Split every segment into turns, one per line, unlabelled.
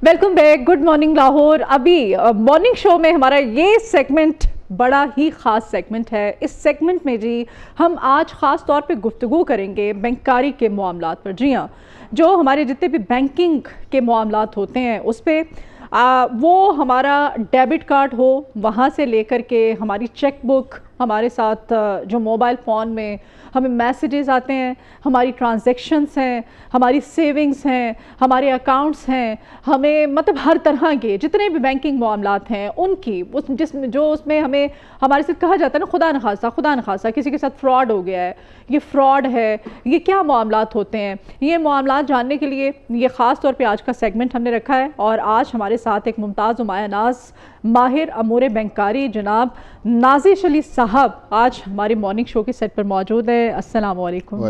Welcome back, good morning Lahore. अभी morning show में हमारा ये सेगमेंट बड़ा ही ख़ास सेगमेंट है। इस सेगमेंट में जी हम आज ख़ास तौर पे गुफ्तगू करेंगे बैंकारी के मामलात पर। जी हाँ, जो हमारे जितने भी बैंकिंग के मामलात होते हैं उस पर वो हमारा डेबिट कार्ड हो, वहाँ से लेकर के हमारी चेक बुक, हमारे साथ जो मोबाइल फ़ोन में हमें मैसेजेस आते हैं, हमारी ट्रांजैक्शंस हैं, हमारी सेविंग्स हैं, हमारे अकाउंट्स हैं, हमें मतलब हर तरह के जितने भी बैंकिंग मामलात हैं उनकी उसमें हमें हमारे साथ कहा जाता है ना, खुदा न खासा किसी के साथ फ्रॉड हो गया है, ये फ्रॉड है, ये क्या मामलात होते हैं, ये मामलात जानने के लिए ये ख़ास तौर पे आज का सेगमेंट हमने रखा है। और आज हमारे साथ एक मुमताज़ नुमाया नाज माहिर अमूर बैंकारी जनाब नाजिश अली साहब आज हमारे मॉर्निंग शो के सेट पर मौजूद है। अस्सलाम वालेकुम।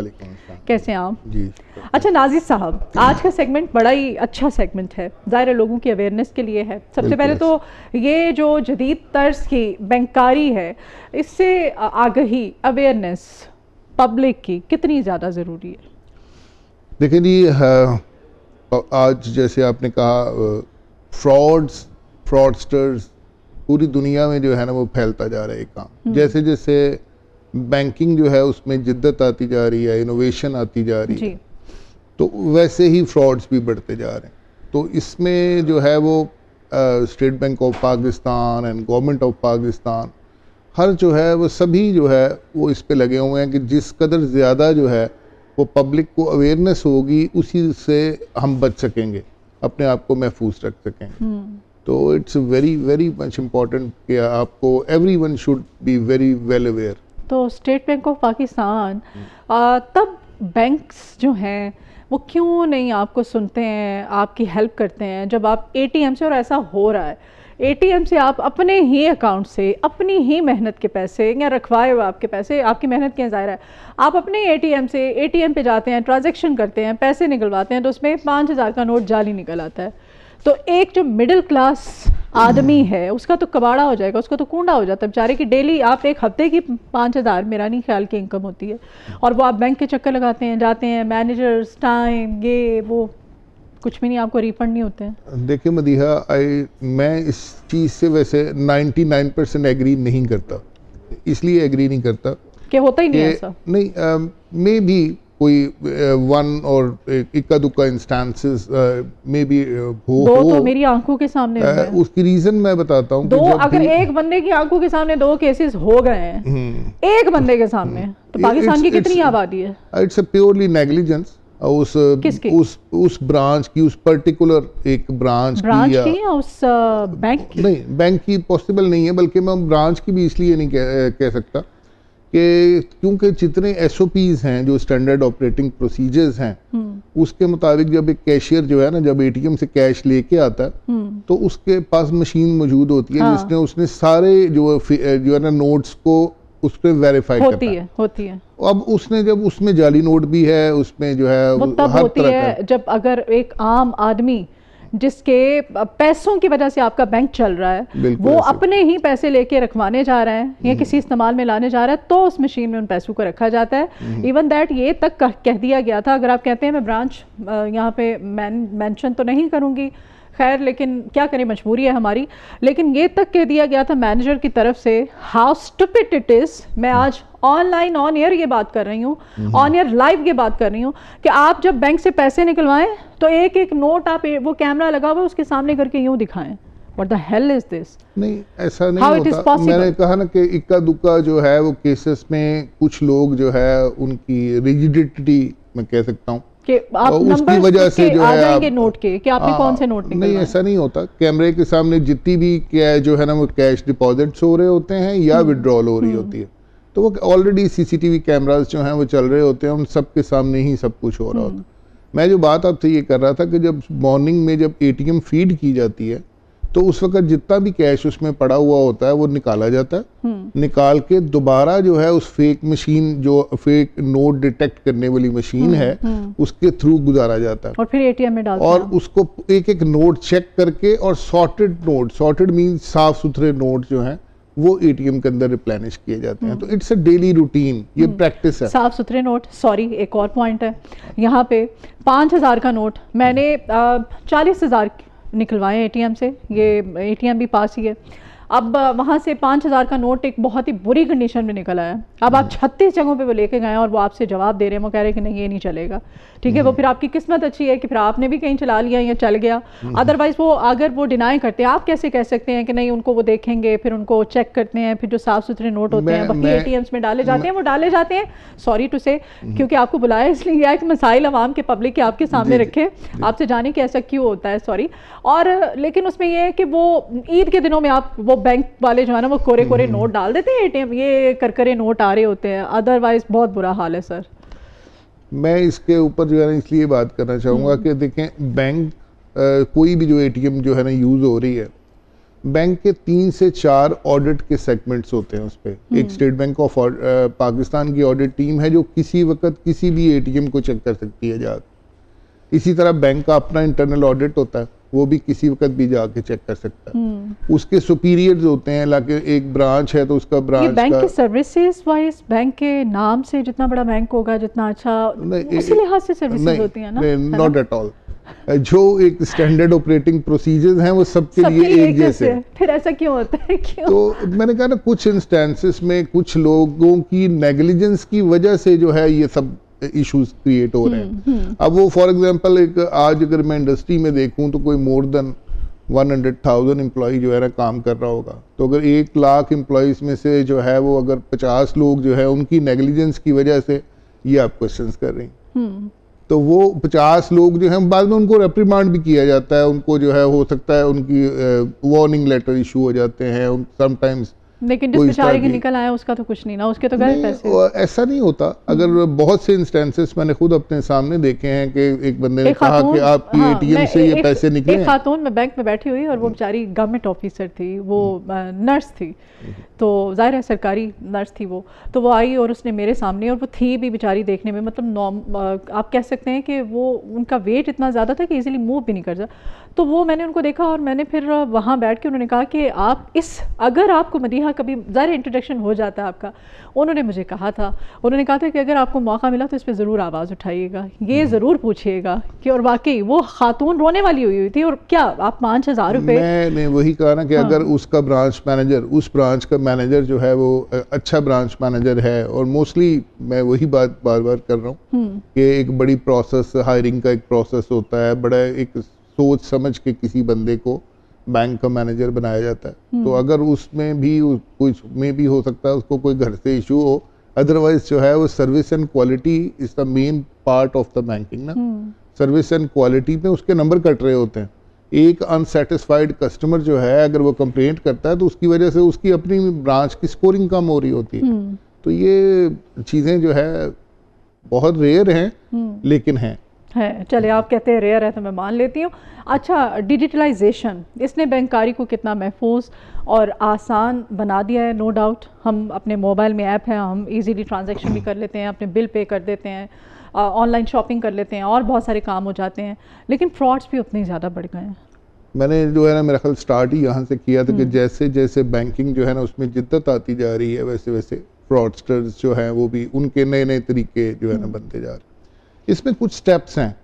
कैसे हैं आप? जी। अच्छा नाजिश साहब, आज का सेगमेंट बड़ा ही अच्छा सेगमेंट है, ज़ाहिर लोगों की अवेयरनेस के लिए है। सबसे पहले तो ये जो जदीद तर्ज की बैंकारी है, इससे आगही अवेयरनेस पब्लिक की कितनी ज़्यादा ज़रूरी है?
देखिए जी, आज जैसे आपने कहा फ्रॉडस्टर्स पूरी दुनिया में जो है ना वो फैलता जा रहा है काम। जैसे जैसे बैंकिंग जो है उसमें जिद्दत आती जा रही है, इनोवेशन आती जा रही है, तो वैसे ही फ्रॉड्स भी बढ़ते जा रहे हैं। तो इसमें जो है वो State Bank of Pakistan and Government of Pakistan हर जो है वो सभी जो है वो इस पे लगे हुए हैं कि जिस कदर ज़्यादा जो है वो पब्लिक को अवेयरनेस होगी उसी से हम बच सकेंगे, अपने आप को महफूज रख सकेंगे। तो it's very very much important कि आपको everyone should be very well aware.
तो स्टेट बैंक ऑफ पाकिस्तान तब बैंक्स जो हैं वो क्यों नहीं आपको सुनते हैं, आपकी हेल्प करते हैं जब आप एटीएम से, और ऐसा हो रहा है एटीएम से आप अपने ही अकाउंट से अपनी ही मेहनत के पैसे या रखवाए हुए आपके पैसे, आपकी मेहनत के ज़ाहिर है, आप अपने एटीएम पे जाते हैं, ट्रांजैक्शन करते हैं, पैसे निकलवाते हैं तो उसमें 5,000 का नोट जाली निकल आता है। तो एक जो मिडिल क्लास आदमी है उसका तो कबाड़ा हो जाएगा, उसका तो कूंडा हो जाता है बेचारे की। डेली आप एक हफ्ते की 5,000 मेरा नहीं ख्याल की इनकम होती है, और वो आप बैंक के चक्कर लगाते हैं, जाते हैं, मैनेजर्स टाइम ये वो, कुछ भी नहीं, आपको रिफंड नहीं होते हैं। देखिए
मदीहा, मैं इस चीज़ से वैसे 99% एग्री नहीं करता। इसलिए एग्री नहीं करता
कि होता ही नहीं ऐसा।
नहीं, मे बी कोई वन और इक्का दुक्का इंस्टेंसेस में भी हो
तो मेरी आंखों के सामने
उसकी रीजन मैं बताता हूँ।
अगर एक बंदे की आंखों के सामने 2 केसेस हो गए हैं एक बंदे के सामने, तो पाकिस्तान की कितनी आबादी है?
इट्स अ प्योरली नेग्लिजेंस उस ब्रांच की, उस पर्टिकुलर एक ब्रांच की
या उस बैंक की?
नहीं, बैंक की पॉसिबल नहीं है, बल्कि मैं ब्रांच की भी इसलिए नहीं कह सकता कि क्योंकि जितने SOPs हैं, जो स्टैंडर्ड ऑपरेटिंग प्रोसीजर्स हैं, उसके मुताबिक जब एक कैशियर जो है ना, जब एटीएम से कैश लेके आता है तो उसके पास मशीन मौजूद होती है, जिसने उसने सारे जो है ना नोट्स को उस पर वेरीफाई
होती है।
अब उसने जब उसमें जाली नोट भी है, उसमें जो है
वो तब होती है जब अगर एक आम आदमी जिसके पैसों की वजह से आपका बैंक चल रहा है, वो अपने ही पैसे लेके रखवाने जा रहे हैं या किसी इस्तेमाल में लाने जा रहा है, तो उस मशीन में उन पैसों को रखा जाता है। इवन दैट ये तक कह दिया गया था, अगर आप कहते हैं मैं ब्रांच यहाँ पे मेंशन तो नहीं करूँगी, खैर, लेकिन क्या करें, मजबूरी है हमारी, लेकिन ये तक कह दिया गया था मैनेजर की तरफ से, हाउ स्टूपिड इट इज। मैं आज ऑनलाइन ऑन एयर ये बात कर रही हूँ, ऑन एयर लाइव ये बात कर रही हूँ कि आप जब बैंक से पैसे निकलवाएं तो एक एक नोट आप वो कैमरा लगा हुआ उसके सामने करके यूं दिखाएं। What the hell is this?
नहीं, ऐसा नहीं होता। मैंने कहा ना कि इक्का दुक्का जो है वो केसेस में कुछ लोग जो है उनकी रिजिडिटी मैं कह सकता हूँ
कि आप
उसकी वजह से जो है आप
नोट के कि आपने कौन से नोट
नहीं, ऐसा नहीं होता। कैमरे के सामने जितनी भी जो है ना वो कैश डिपॉजिट्स हो रहे होते हैं या विड्रॉल हो रही होती है, तो वो ऑलरेडी CCTV कैमरास जो हैं वो चल रहे होते हैं, उन सब के सामने ही सब कुछ हो रहा होता है। मैं जो बात आपसे ये कर रहा था कि जब मॉर्निंग में जब ATM फीड की जाती है तो उस वक्त जितना भी कैश उसमें पड़ा हुआ होता है वो निकाला जाता है, निकाल के दोबारा जो है उस फेक मशीन, जो फेक नोट डिटेक्ट करने वाली मशीन है, उसके थ्रू गुजारा जाता है
और फिर ATM में डालते हैं
और उसको एक एक नोट चेक करके, और सॉर्टेड मींस साफ सुथरे नोट जो हैं वो ATM के अंदर रिप्लेनिश किए जाते हैं। तो इट्स अ डेली रूटीन, ये प्रैक्टिस है।
साफ सुथरे नोट, सॉरी एक और पॉइंट है यहाँ पे, 5,000 का नोट मैंने 40,000 निकलवाएं एटीएम से, ये एटीएम भी पास ही है। अब वहाँ से 5,000 का नोट एक बहुत ही बुरी कंडीशन में निकल आया। अब आप 36 जगहों पे वो लेके गए और वो आपसे जवाब दे रहे हैं, वो कह रहे हैं कि नहीं ये नहीं चलेगा। ठीक है, वो फिर आपकी किस्मत अच्छी है कि फिर आपने भी कहीं चला लिया या चल गया। अदरवाइज वो अगर वो डिनाई करते हैं, आप कैसे कह सकते हैं कि नहीं, उनको वो देखेंगे, फिर उनको चेक करते हैं, फिर जो साफ सुथरे नोट होते हैं वही एटीएम्स में डाले जाते हैं, वो डाले जाते हैं। सॉरी टू से, क्योंकि आपको बुलाया इसलिए गया कि मसाइल अवाम के पब्लिक के आपके सामने रखे, आपसे जाने कि ऐसा क्यों होता है, सॉरी। और लेकिन उसमें ये है कि वो ईद के दिनों में आप वो बैंक वाले जो है ना वो कोरे कोरे नोट डाल देते हैं एटीएम, ये करकरे नोट आ रहे होते हैं। अदरवाइज बहुत बुरा हाल है सर।
मैं इसके ऊपर जो है ना इसलिए बात करना चाहूँगा कि देखें, बैंक कोई भी जो एटीएम जो है ना यूज़ हो रही है, बैंक के 3 से 4 ऑडिट के सेगमेंट्स होते हैं उस पर। एक स्टेट बैंक ऑफ पाकिस्तान की ऑडिट टीम है जो किसी वक्त किसी भी एटीएम को चेक कर सकती है जाकर। इसी तरह बैंक का अपना इंटरनल ऑडिट होता है, वो भी किसी वक्त भी जाके चेक कर सकता है। उसके सुपीरियर्स होते हैं, लाके एक ब्रांच है तो उसका ब्रांच
बैंक के सर्विसेज वाइज, बैंक के नाम से जितना बड़ा बैंक होगा जितना अच्छा उसी लिहाज से सर्विसेज होती है ना?
Not at all. जो एक स्टैंडर्ड ऑपरेटिंग प्रोसीजर्स हैं वो सबके लिए एक जैसे।
फिर ऐसा क्यों होता है, क्यों?
तो मैंने कहा ना, कुछ इंस्टेंसेस में कुछ लोगों की नेग्लिजेंस की वजह से जो है ये सब इश्यूज क्रिएट हो रहे हैं। अब वो फॉर एग्जांपल एक आज अगर मैं इंडस्ट्री में देखूं तो कोई मोर देन 100,000 एम्प्लॉय जो है ना काम कर रहा होगा। तो अगर 1 लाख एम्प्लॉयज में से जो है वो अगर 50 लोग जो है उनकी नेग्लिजेंस की वजह से ये आप क्वेश्चंस कर रही हैं, तो वो 50 लोग जो हैं बाद में उनको रेप्रिमांड भी किया जाता है, उनको जो है हो सकता है उनकी वार्निंग लेटर इशू हो जाते हैं समटाइम्स।
लेकिन जिस बेचारे के निकल आया उसका तो कुछ नहीं ना, उसके तो गए पैसे।
ऐसा नहीं होता। अगर बहुत से इंस्टेंसेस मैंने खुद अपने सामने देखे हैं कि एक बंदे ने कहा कि आपकी एटीएम से ये पैसे निकले।
एक खातून में बैंक में बैठी हुई और वो बेचारी गवर्नमेंट ऑफिसर थी, वो नर्स थी, तो जाहिर है सरकारी नर्स थी वो। तो वो आई और उसने मेरे सामने, और वो थी भी बेचारी देखने में मतलब आप कह सकते हैं कि वो उनका वेट इतना ज़्यादा था कि इजीली मूव भी नहीं कर सकता। तो वो मैंने उनको देखा और मैंने फिर वहाँ बैठ के उन्होंने कहा कि आप अगर आपको मदीहा कभी ज़ाहिर इंट्रोडक्शन हो जाता है आपका, उन्होंने मुझे कहा था, उन्होंने कहा था कि अगर आपको मौका मिला तो इस पर ज़रूर आवाज़ उठाइएगा, ये ज़रूर पूछिएगा कि। और वाकई वो खातून रोने वाली हुई थी। और क्या आप 5,000 रुपये, मैंने
वही कहा ना कि अगर उसका ब्रांच मैनेजर, उस ब्रांच का मैनेजर जो है वो अच्छा ब्रांच मैनेजर है, और मोस्टली मैं वही बात बार बार कर रहा हूँ कि एक बड़ी प्रोसेस, हायरिंग का एक प्रोसेस होता है, बड़ा एक सोच समझ के किसी बंदे को बैंक का मैनेजर बनाया जाता है। तो अगर उसमें भी कुछ में भी हो सकता है उसको कोई घर से इशू हो, अदरवाइज जो है वो service and quality is the main part of the banking ना। सर्विस एंड क्वालिटी पे उसके नंबर कट रहे होते हैं। एक अनसेटिस्फाइड कस्टमर जो है अगर वो कंप्लेंट करता है तो उसकी वजह से उसकी अपनी ब्रांच की स्कोरिंग कम हो रही होती है। तो ये चीज़ें जो है बहुत रेयर हैं, लेकिन हैं।
चले, आप कहते हैं रेयर है तो मैं मान लेती हूँ। अच्छा, डिजिटलाइजेशन इसने बैंककारी को कितना महफूज और आसान बना दिया है। नो डाउट, हम अपने मोबाइल में ऐप है, हम इजीली ट्रांजैक्शन भी कर लेते हैं, अपने बिल पे कर देते हैं, ऑनलाइन शॉपिंग कर लेते हैं, और बहुत सारे काम हो जाते हैं। लेकिन फ्रॉड्स भी उतने ही ज़्यादा बढ़ गए हैं।
मैंने जो है ना मेरा ख्याल स्टार्ट ही यहाँ से किया था कि जैसे जैसे बैंकिंग जो है ना उसमें जिद्दत आती जा रही है, वैसे वैसे फ्रॉडस्टर्स जो हैं वो भी उनके नए नए तरीके जो है ना बनते जा रहे हैं। इसमें कुछ स्टेप्स हैं,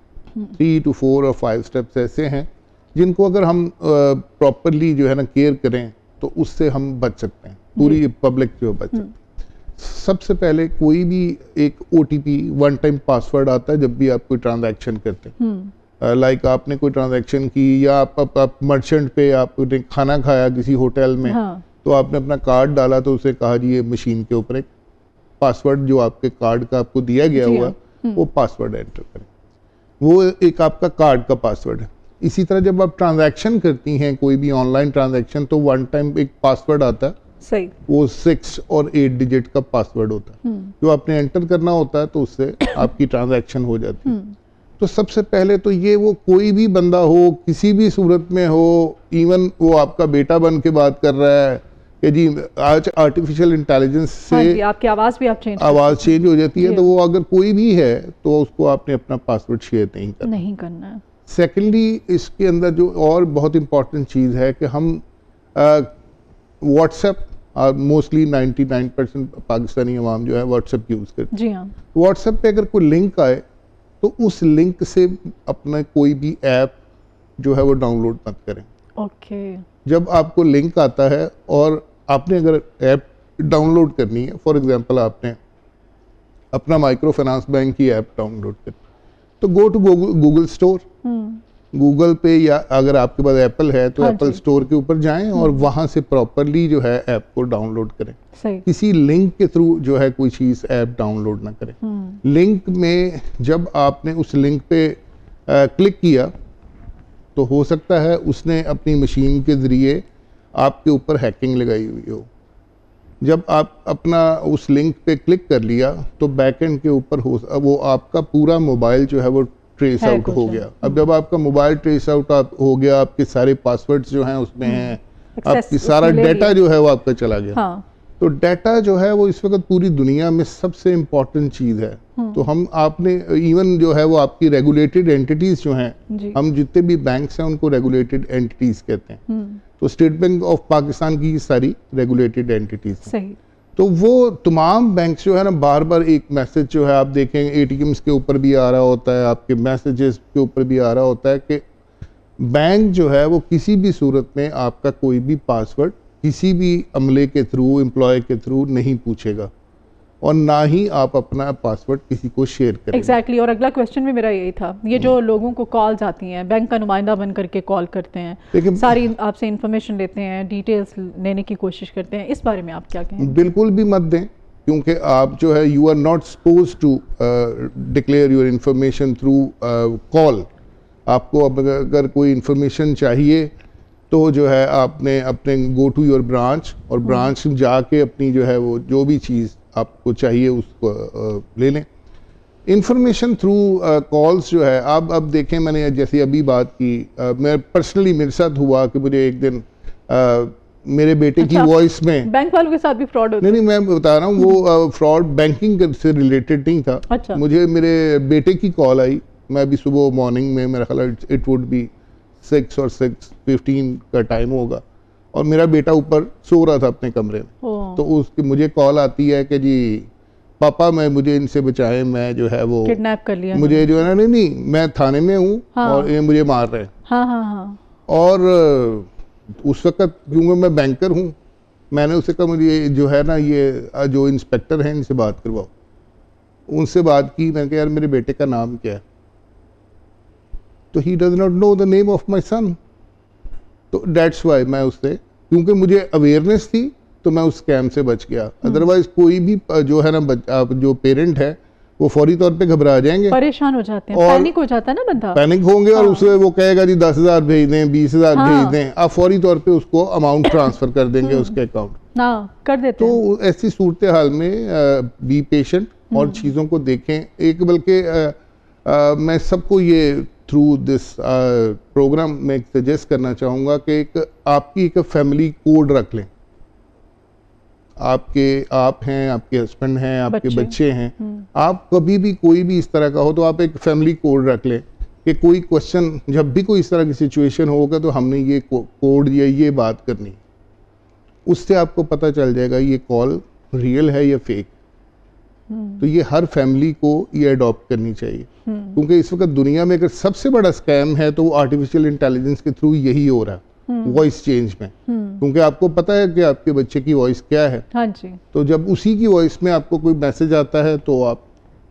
3 to 4 और 5 स्टेप्स ऐसे हैं जिनको अगर हम प्रॉपरली जो है ना केयर करें तो उससे हम बच सकते हैं, पूरी पब्लिक जो बच सकती है। सबसे पहले कोई भी एक OTP, वन टाइम पासवर्ड आता है जब भी आप कोई ट्रांजैक्शन करते हैं। लाइक आपने कोई ट्रांजैक्शन की, या आप मर्चेंट पे आपने खाना खाया किसी होटल में, तो आपने अपना कार्ड डाला तो उसे कहा जी ये मशीन के ऊपर एक पासवर्ड जो आपके कार्ड का आपको दिया गया हुआ वो पासवर्ड एंटर करें। वो एक आपका कार्ड का पासवर्ड है। इसी तरह जब आप ट्रांजैक्शन करती हैं कोई भी ऑनलाइन ट्रांजैक्शन, तो वन टाइम एक पासवर्ड आता है,
सही,
वो 6 और 8 डिजिट का पासवर्ड होता है जो आपने एंटर करना होता है, तो उससे आपकी ट्रांजैक्शन हो जाती है। तो सबसे पहले तो ये वो कोई भी बंदा हो, किसी भी सूरत में हो, इवन वो आपका बेटा बन के बात कर रहा है कि जी आज आर्टिफिशियल इंटेलिजेंस से
आपकी आवाज़ भी आप
आवाज़ चेंज हो जाती है, तो वो अगर कोई भी है तो उसको आपने अपना पासवर्ड शेयर नहीं करना है। सेकेंडली इसके अंदर जो और बहुत इंपॉर्टेंट चीज़ है कि हम व्हाट्सएप, मोस्टली 99% पाकिस्तानी अवाम जो है व्हाट्सएप यूज़ करती है।
जी हाँ।
व्हाट्सएप पे अगर कोई लिंक आए तो उस लिंक से अपना कोई भी ऐप जो है वो डाउनलोड मत करें।
ओके।
जब आपको लिंक आता है और आपने अगर ऐप डाउनलोड करनी है, फॉर एग्जांपल आपने अपना माइक्रो फाइनेंस बैंक की ऐप डाउनलोड करनी, तो go to Google store, Google pay, या अगर आपके पास एप्पल है तो
हाँ
एप्पल
जी।
स्टोर के ऊपर जाएं और वहां से प्रॉपरली जो है ऐप को डाउनलोड करें।
सही।
किसी लिंक के थ्रू जो है कोई चीज़ ऐप डाउनलोड ना करें। लिंक में जब आपने उस लिंक पे क्लिक किया तो हो सकता है उसने अपनी मशीन के ज़रिए आपके ऊपर हैकिंग लगाई हुई हो। जब आप अपना उस लिंक पे क्लिक कर लिया तो बैकएंड के ऊपर वो आपका पूरा मोबाइल जो है वो ट्रेस
है
आउट
कुछ
हो
है।
गया। अब जब आपका मोबाइल ट्रेस आउट हो गया, आपके सारे पासवर्ड्स जो हैं उसमें हैं,
Access
आपकी सारा
उसने ले
डाटा
लिया।
जो है वो आपका चला गया।
हाँ।
तो डाटा जो है वो इस वक्त पूरी दुनिया में सबसे इम्पोर्टेंट चीज़ है। तो हम आपने इवन जो है वो आपकी रेगुलेटेड एंटिटीज़ जो हैं,
जी।
हम जितने भी बैंक्स हैं उनको रेगुलेटेड एंटिटीज़ कहते हैं। तो स्टेट बैंक ऑफ पाकिस्तान की सारी रेगुलेटेड एंटिटीज़ हैं।
सही।
तो वो तमाम बैंक जो है ना, बार बार एक मैसेज जो है आप देखेंगे एटीएम्स के ऊपर भी आ रहा होता है, आपके मैसेजेस के ऊपर भी आ रहा होता है कि बैंक जो है वो किसी भी सूरत में आपका कोई भी पासवर्ड किसी भी अमले के थ्रू, एम्प्लॉय के थ्रू नहीं पूछेगा और ना ही आप अपना पासवर्ड किसी को शेयर करें।
एग्जैक्टली। और अगला क्वेश्चन भी मेरा यही था, ये जो लोगों को कॉल्स आती हैं, बैंक का नुमाइंदा बन करके कॉल करते हैं,
लेकिन
सारी आपसे इंफॉर्मेशन लेते हैं, डिटेल्स लेने की कोशिश करते हैं, इस बारे में आप क्या कहें?
बिल्कुल भी मत दें, क्योंकि आप जो है you are not suppose to declare your information through call. आपको अब अगर कोई इंफॉर्मेशन चाहिए तो जो है आपने अपने गो टू योर ब्रांच और ब्रांच जाके अपनी जो है वो जो भी चीज़ आपको चाहिए उसको ले लें। इंफॉर्मेशन थ्रू कॉल्स जो है आप अब देखें, मैंने जैसे अभी बात की, मैं पर्सनली मेरे साथ हुआ कि मुझे एक दिन मेरे बेटे की वॉइस में,
बैंक वालों के साथ भी फ्रॉड होता
नहीं मैं बता रहा हूँ, वो फ्रॉड बैंकिंग से रिलेटेड नहीं था।
अच्छा।
मुझे मेरे बेटे की कॉल आई, मैं अभी सुबह मॉर्निंग में, मेरा ख्याल इट वुड बी 6 और 6:15 का टाइम होगा, और मेरा बेटा ऊपर सो रहा था अपने कमरे में। तो उसकी मुझे कॉल आती है कि जी पापा मुझे इनसे बचाएं, मैं जो है वो
किडनैप कर लिया,
मुझे जो है ना, नहीं मैं थाने में हूँ।
हाँ।
और ये मुझे मार रहे हैं।
हाँ।
और उस वक्त क्योंकि मैं बैंकर हूँ, मैंने उससे कहा मुझे जो है ना ये जो इंस्पेक्टर हैं इनसे बात करवाओ। उनसे बात की, मैंने कहा यार मेरे बेटे का नाम क्या है, तो he does not know the name of my son. तो डेट्स वाई मैं उससे, क्योंकि मुझे अवेयरनेस थी तो मैं उस स्कैम से बच गया। अदरवाइज कोई भी जो है ना जो पेरेंट है वो फौरी तौर पे घबरा जाएंगे,
परेशान हो जाते हैं,
और
पैनिक हो जाता है ना बंदा,
पैनिक होंगे। और उसे वो कहेगा जी 10,000 भेज दें, 20,000 भेज दें, आप फौरी तौर पे उसको अमाउंट ट्रांसफर कर देंगे उसके अकाउंट।
हाँ, कर देते हैं।
तो ऐसी सूरत हाल में बी पेशेंट और चीज़ों को देखें। एक बल्कि मैं सबको ये थ्रू दिस प्रोग्राम में सजेस्ट करना चाहूँगा कि आपकी एक फैमिली कोड रख लें। आप हैं, आपके हस्बैंड हैं, आपके बच्चे हैं, आप कभी भी कोई भी इस तरह का हो तो आप एक फैमिली कोड रख लें कि कोई क्वेश्चन, जब भी कोई इस तरह की सिचुएशन होगा तो हमने ये कोड या ये बात करनी, उससे आपको पता चल जाएगा ये कॉल रियल है या फेक। तो ये हर फैमिली को ये अडॉप्ट करनी चाहिए, क्योंकि इस वक्त दुनिया में अगर सबसे बड़ा स्कैम है तो वो आर्टिफिशियल इंटेलिजेंस के थ्रू यही हो रहा है, वॉइस चेंज में। क्योंकि आपको पता है कि आपके बच्चे की वॉइस क्या है।
हाँ जी।
तो जब उसी की वॉइस में आपको कोई मैसेज आता है तो आप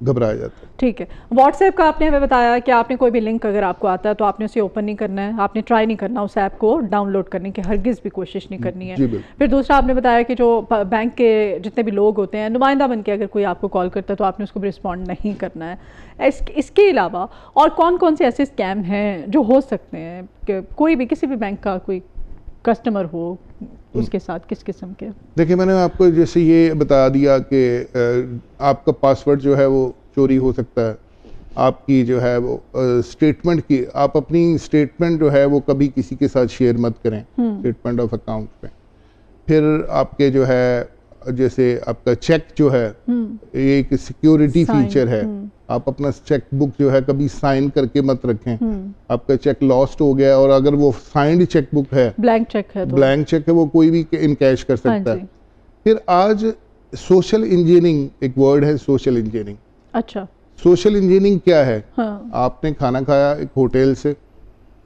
घबरा जाते हैं।
ठीक है। व्हाट्सएप का आपने हमें बताया कि आपने कोई भी लिंक अगर आपको आता है तो आपने उसे ओपन नहीं करना है, आपने ट्राई नहीं करना उस ऐप को डाउनलोड करने की, हरगिज़ भी कोशिश नहीं करनी है। फिर दूसरा आपने बताया कि जो बैंक के जितने भी लोग होते हैं, नुमाइंदा बन के अगर कोई आपको कॉल करता है तो आपने उसको रिस्पॉन्ड नहीं करना है। इसके अलावा और कौन कौन से ऐसे स्कैम हैं जो हो सकते हैं कि कोई भी किसी भी बैंक का कोई कस्टमर हो उसके साथ किस किस्म के? देखिए,
मैंने आपको जैसे ये बता दिया कि आपका पासवर्ड जो है वो चोरी हो सकता है, आपकी जो है वो स्टेटमेंट की, आप अपनी स्टेटमेंट जो है वो कभी किसी के साथ शेयर मत करें, स्टेटमेंट ऑफ अकाउंट पे। फिर आपके जो है जैसे आपका चेक जो है ये एक सिक्योरिटी फीचर है, आप अपना चेक बुक जो है कभी साइन करके मत रखें। आपका चेक लॉस्ट हो गया और अगर वो साइंड चेक बुक है,
ब्लैंक चेक है,
ब्लैंक चेक है, वो कोई भी इनकैश कर सकता है। फिर आज सोशल इंजीनियरिंग एक वर्ड है, सोशल इंजीनियरिंग।
अच्छा,
सोशल इंजीनियरिंग क्या है?
हाँ।
आपने खाना खाया एक होटल से,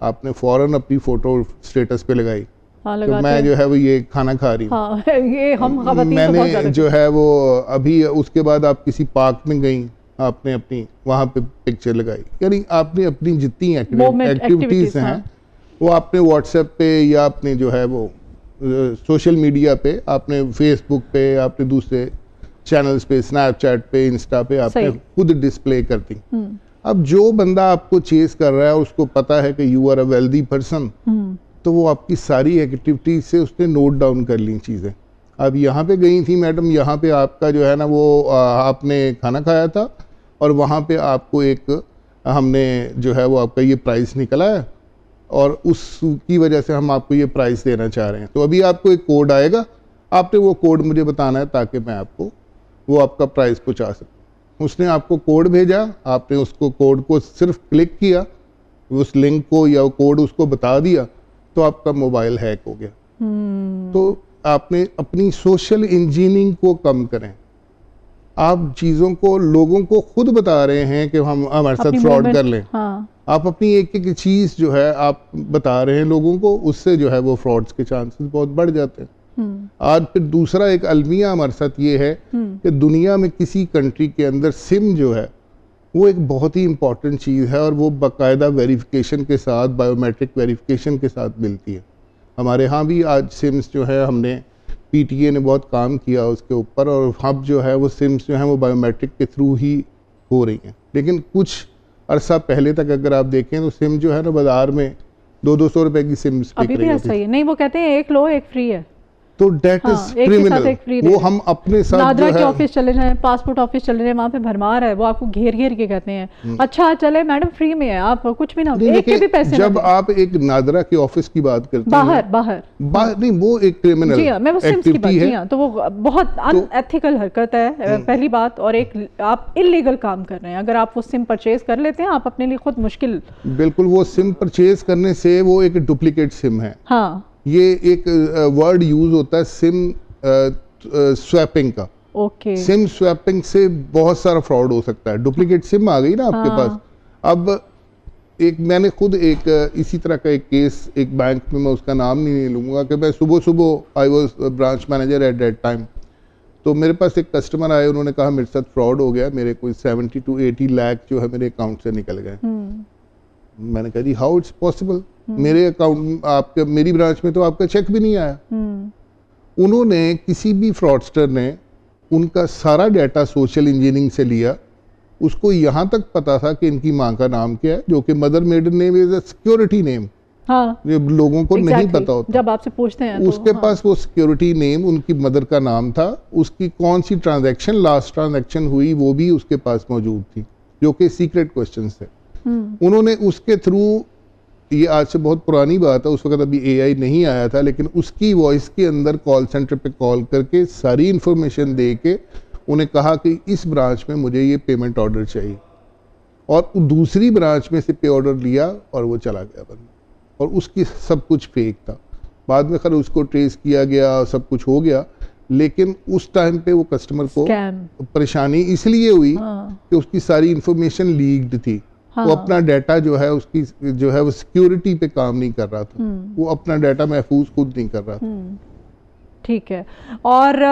आपने फौरन अपनी फोटो स्टेटस पे लगाई
हाँ,
तो मैं जो है वो ये खाना खा रही हूँ।
हाँ, ये हम ख़वातीन तो बहुत
मैंने
ज़्यादा
जो है वो अभी उसके बाद आप किसी पार्क में गई, आपने अपनी वहाँ पे पिक्चर लगाई, यानी आपने अपनी जितनी एक्टिविटीज़ हैं
हाँ।
वो आपने व्हाट्सएप पे या अपने जो है वो सोशल मीडिया पे, आपने फेसबुक पे, आपने दूसरे चैनल्स पे, स्नैपचैट पे, इंस्टा पे आपने खुद डिस्प्ले कर दी। अब जो बंदा आपको चेस कर रहा है उसको पता है कि you are a wealthy person, तो वो आपकी सारी एक्टिविटीज से उसने नोट डाउन कर ली चीज़ें। अब यहाँ पे गई थी मैडम, यहाँ पे आपका जो है ना वो आपने खाना खाया था और वहाँ पे आपको एक हमने जो है वो आपका ये प्राइस निकला है और उसकी वजह से हम आपको ये प्राइस देना चाह रहे हैं। तो अभी आपको एक कोड आएगा, आपने वो कोड मुझे बताना है ताकि मैं आपको वो आपका प्राइस पहुँचा सकूँ। उसने आपको कोड भेजा, आपने उसको कोड को सिर्फ क्लिक किया, उस लिंक को या वो कोड उसको बता दिया, तो आपका मोबाइल हैक हो गया। तो आपने अपनी सोशल इंजीनियरिंग को कम करें। आप चीज़ों को लोगों को खुद बता रहे हैं कि हम हमारे साथ फ्रॉड कर लें।
हाँ।
आप अपनी एक एक चीज़ जो है आप बता रहे हैं लोगों को, उससे जो है वो फ्रॉड्स के चांसेस बहुत बढ़ जाते हैं। आज फिर दूसरा एक अलमिया हमारे साथ ये है कि दुनिया में किसी कंट्री के अंदर सिम जो है वो एक बहुत ही इंपॉर्टेंट चीज़ है और वो बाकायदा वेरिफिकेशन के साथ, बायोमेट्रिक वेरिफिकेशन के साथ मिलती है। हमारे यहाँ भी आज सिम्स जो है, हमने पीटीए ने बहुत काम किया उसके ऊपर, और अब जो है वो सिम्स जो है वो बायोमेट्रिक के थ्रू ही हो रही हैं। लेकिन कुछ अरसा पहले तक अगर आप देखें तो सिम जो है ना बाज़ार में 200-200 रुपए की सिम्स बिक रही होती है।
नहीं, वो कहते हैं एक लो एक फ्री है,
तो डेट इज क्रिमिनल। वो हम अपने साथ
नादरा
जो
के
है
ऑफिस चले जाएं, पासपोर्ट ऑफिस चले जाएं, वहाँ पे भरमार है, वो आपको घेर घेर के कहते हैं अच्छा चले मैडम फ्री में है, आप कुछ भी ना, एक के भी पैसे
जब आप एक नादरा के ऑफिस की बात करते
हैं,
बाहर नहीं, वो एक क्रिमिनल एक्टिविटी है,
तो वो बहुत अनएथिकल हरकत है पहली बात, और एक आप इलीगल काम कर रहे हैं। अगर आप वो सिम परचेज कर लेते हैं, आप अपने लिए खुद मुश्किल,
बिल्कुल, वो सिम परचेज करने से वो एक डुप्लीकेट सिम है।
हाँ,
ये एक वर्ड यूज होता है सिम स्वैपिंग का।
ओके,
सिम स्वैपिंग से बहुत सारा फ्रॉड हो सकता है। डुप्लीकेट सिम आ गई ना आपके पास। अब एक मैंने खुद एक इसी तरह का एक केस एक बैंक में, मैं उसका नाम नहीं लूँगा, कि मैं सुबह I was branch manager at that time, तो मेरे पास एक कस्टमर आए, उन्होंने कहा मेरे साथ फ्रॉड हो गया, मेरे कोई 70 to 80 लाख जो है मेरे अकाउंट से निकल गए। मैंने कहा जी हाउ इट्स पॉसिबल, मेरे अकाउंट आपके मेरी ब्रांच में तो आपका चेक भी नहीं आया। उन्होंने किसी भी फ्रॉडस्टर ने उनका सारा डाटा सोशल इंजीनियरिंग से लिया, उसको यहाँ तक पता था कि इनकी माँ का नाम क्या है, जो कि mother maiden name is a security name.
हाँ,
ये लोगों को नहीं पता होता,
जब आपसे पूछते हैं
उसके पास वो सिक्योरिटी नेम उनकी मदर का नाम था, उसकी कौन सी ट्रांजैक्शन लास्ट ट्रांजैक्शन हुई वो भी उसके पास मौजूद थी, जो कि सीक्रेट क्वेश्चन थे। उन्होंने उसके थ्रू, ये आज से बहुत पुरानी बात है, उस वक्त अभी एआई नहीं आया था, लेकिन उसकी वॉइस के अंदर कॉल सेंटर पे कॉल करके सारी इंफॉर्मेशन दे के उन्हें कहा कि इस ब्रांच में मुझे ये पेमेंट ऑर्डर चाहिए, और दूसरी ब्रांच में से पे ऑर्डर लिया और वो चला गया बंदा, और उसकी सब कुछ फेक था। बाद में खैर उसको ट्रेस किया गया, सब कुछ हो गया, लेकिन उस टाइम पे वो कस्टमर को परेशानी इसलिए हुई कि उसकी सारी इंफॉर्मेशन लीक्ड थी। हाँ। वो अपना डाटा जो है उसकी जो है वो सिक्योरिटी पे काम नहीं कर रहा था, वो अपना डाटा महफूज खुद नहीं कर रहा था।
ठीक है। और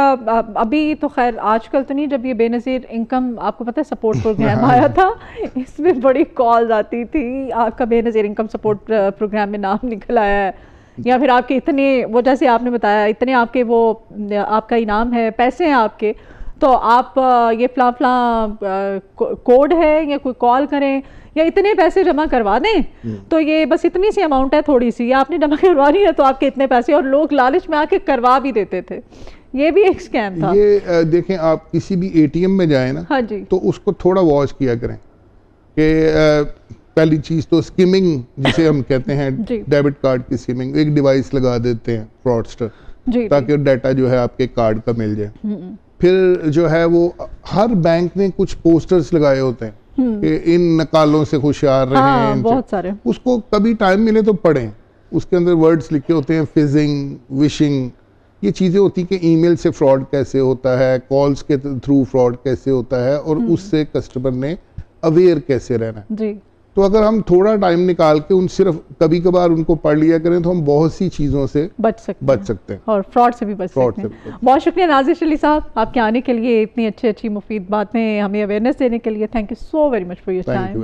अभी तो खैर आजकल तो नहीं, जब ये बेनज़ीर इनकम आपको पता है सपोर्ट प्रोग्राम आया था, इसमें बड़ी कॉल्स आती थी, आपका बेनज़ीर इनकम सपोर्ट प्रोग्राम में नाम निकल आया है, या फिर आपके इतने, वो जैसे आपने बताया इतने आपके वो आपका इनाम है, पैसे हैं आपके, तो आप ये फला कोड है या कोई कॉल करें या इतने पैसे जमा करवा दें, तो ये बस इतनी सी अमाउंट है, थोड़ी सी आपने जमा करवानी है तो आपके इतने पैसे, और लोग लालच में आके करवा भी देते थे। ये भी एक स्कैम था।
ये देखें, आप किसी भी एटीएम में जाए ना,
हाँ जी,
तो उसको थोड़ा वॉच किया करें कि पहली चीज तो स्किमिंग जिसे हम कहते हैं, डेबिट कार्ड की स्किमिंग, एक डिवाइस लगा देते हैं फ्रॉडस्टर ताकि डाटा जो है आपके कार्ड का मिल जाए। फिर जो है वो हर बैंक ने कुछ पोस्टर्स लगाए होते हैं कि इन नकालों से होशियार रहें,
बहुत सारे,
उसको कभी टाइम मिले तो पढ़ें। उसके अंदर वर्ड्स लिखे होते हैं, फिजिंग, विशिंग, ये चीज़ें होती हैं कि ईमेल से फ्रॉड कैसे होता है, कॉल्स के थ्रू फ्रॉड कैसे होता है, और उससे कस्टमर ने अवेयर कैसे रहना है।
जी।
तो अगर हम थोड़ा टाइम निकाल के उन सिर्फ कभी कभार उनको पढ़ लिया करें तो हम बहुत सी चीज़ों से
बच सकते हैं और फ्रॉड से भी बच सकते हैं। बहुत शुक्रिया नाज़िर अली साहब आपके आने के लिए, इतनी अच्छी मुफीद बातें हमें अवेयरनेस देने के लिए। Thank you so very much for your time.